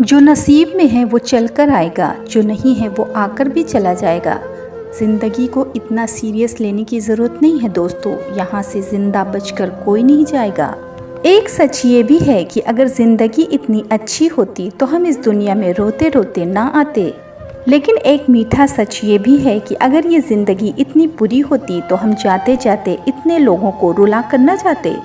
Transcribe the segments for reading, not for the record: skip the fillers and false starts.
जो नसीब में है वो चल कर आएगा, जो नहीं है वो आकर भी चला जाएगा। ज़िंदगी को इतना सीरियस लेने की ज़रूरत नहीं है दोस्तों, यहाँ से ज़िंदा बचकर कोई नहीं जाएगा। एक सच ये भी है कि अगर ज़िंदगी इतनी अच्छी होती तो हम इस दुनिया में रोते रोते ना आते। लेकिन एक मीठा सच ये भी है कि अगर ये ज़िंदगी इतनी बुरी होती तो हम जाते जाते इतने लोगों को रुला कर न जाते।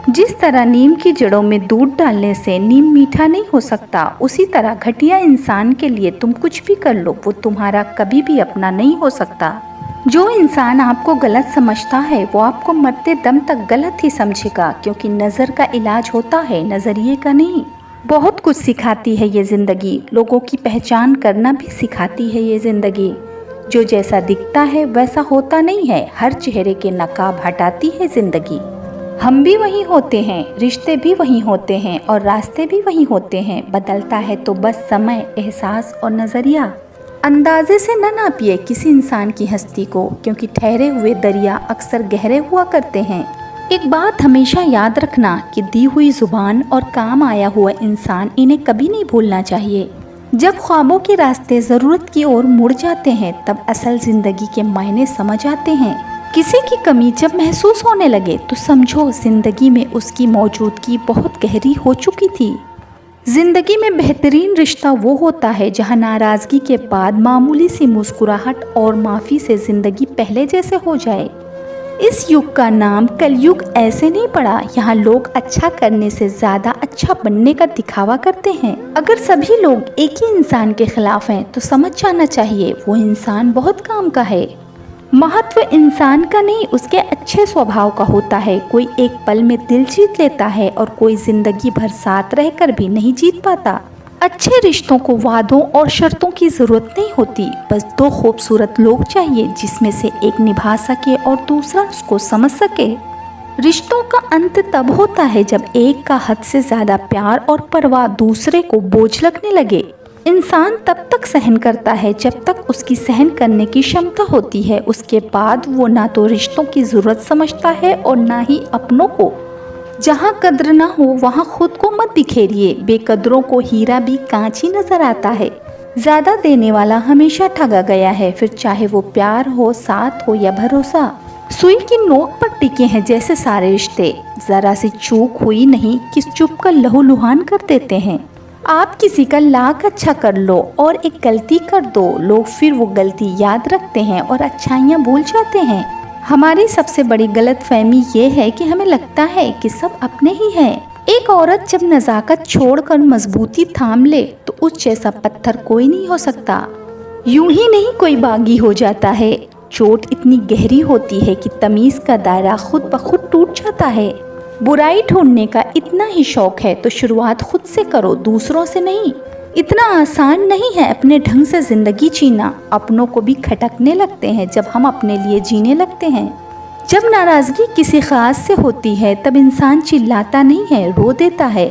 जिस तरह नीम की जड़ों में दूध डालने से नीम मीठा नहीं हो सकता, उसी तरह घटिया इंसान के लिए तुम कुछ भी कर लो, वो तुम्हारा कभी भी अपना नहीं हो सकता। जो इंसान आपको गलत समझता है वो आपको मरते दम तक गलत ही समझेगा, क्योंकि नज़र का इलाज होता है, नज़रिए का नहीं। बहुत कुछ सिखाती है ये ज़िंदगी, लोगों की पहचान करना भी सिखाती है ये ज़िंदगी। जो जैसा दिखता है वैसा होता नहीं है, हर चेहरे के नकाब हटाती है ज़िंदगी। हम भी वही होते हैं, रिश्ते भी वही होते हैं और रास्ते भी वही होते हैं। बदलता है तो बस समय, एहसास और नज़रिया। अंदाजे से न नापिए किसी इंसान की हस्ती को, क्योंकि ठहरे हुए दरिया अक्सर गहरे हुआ करते हैं। एक बात हमेशा याद रखना कि दी हुई ज़ुबान और काम आया हुआ इंसान, इन्हें कभी नहीं भूलना चाहिए। जब ख्वाबों के रास्ते ज़रूरत की ओर मुड़ जाते हैं तब असल ज़िंदगी के मायने समझ आते हैं। किसी की कमी जब महसूस होने लगे तो समझो ज़िंदगी में उसकी मौजूदगी बहुत गहरी हो चुकी थी। ज़िंदगी में बेहतरीन रिश्ता वो होता है जहाँ नाराज़गी के बाद मामूली सी मुस्कुराहट और माफ़ी से ज़िंदगी पहले जैसे हो जाए। इस युग का नाम कलयुग ऐसे नहीं पड़ा, यहाँ लोग अच्छा करने से ज़्यादा अच्छा बनने का दिखावा करते हैं। अगर सभी लोग एक ही इंसान के खिलाफ हैं तो समझ जाना चाहिए वो इंसान बहुत काम का है। महत्व इंसान का नहीं, उसके अच्छे स्वभाव का होता है। कोई एक पल में दिल जीत लेता है और कोई जिंदगी भर साथ रहकर भी नहीं जीत पाता। अच्छे रिश्तों को वादों और शर्तों की जरूरत नहीं होती, बस दो खूबसूरत लोग चाहिए जिसमें से एक निभा सके और दूसरा उसको समझ सके। रिश्तों का अंत तब होता है जब एक का हद से ज्यादा प्यार और परवाह दूसरे को बोझ लगने लगे। इंसान तब तक सहन करता है जब तक उसकी सहन करने की क्षमता होती है, उसके बाद वो ना तो रिश्तों की ज़रूरत समझता है और ना ही अपनों को। जहाँ कद्र ना हो वहाँ खुद को मत बिखेरिए, बेकदरों को हीरा भी कांच ही नजर आता है। ज़्यादा देने वाला हमेशा ठगा गया है, फिर चाहे वो प्यार हो, साथ हो या भरोसा। सुई की नोक पर टिके हैं जैसे सारे रिश्ते, ज़रा सी चूक हुई नहीं कि चुप कर लहूलुहान कर देते हैं। आप किसी का लाख अच्छा कर लो और एक गलती कर दो, लोग फिर वो गलती याद रखते हैं और अच्छाइयाँ भूल जाते हैं। हमारी सबसे बड़ी गलतफहमी ये है कि हमें लगता है कि सब अपने ही हैं। एक औरत जब नज़ाकत छोड़कर मजबूती थाम ले तो उस जैसा पत्थर कोई नहीं हो सकता। यूं ही नहीं कोई बागी हो जाता है, चोट इतनी गहरी होती है कि तमीज़ का दायरा खुद ब खुद टूट जाता है। बुराई ढूंढने का इतना ही शौक है तो शुरुआत खुद से करो, दूसरों से नहीं। इतना आसान नहीं है अपने ढंग से ज़िंदगी जीना, अपनों को भी खटकने लगते हैं जब हम अपने लिए जीने लगते हैं। जब नाराज़गी किसी ख़ास से होती है तब इंसान चिल्लाता नहीं है, रो देता है।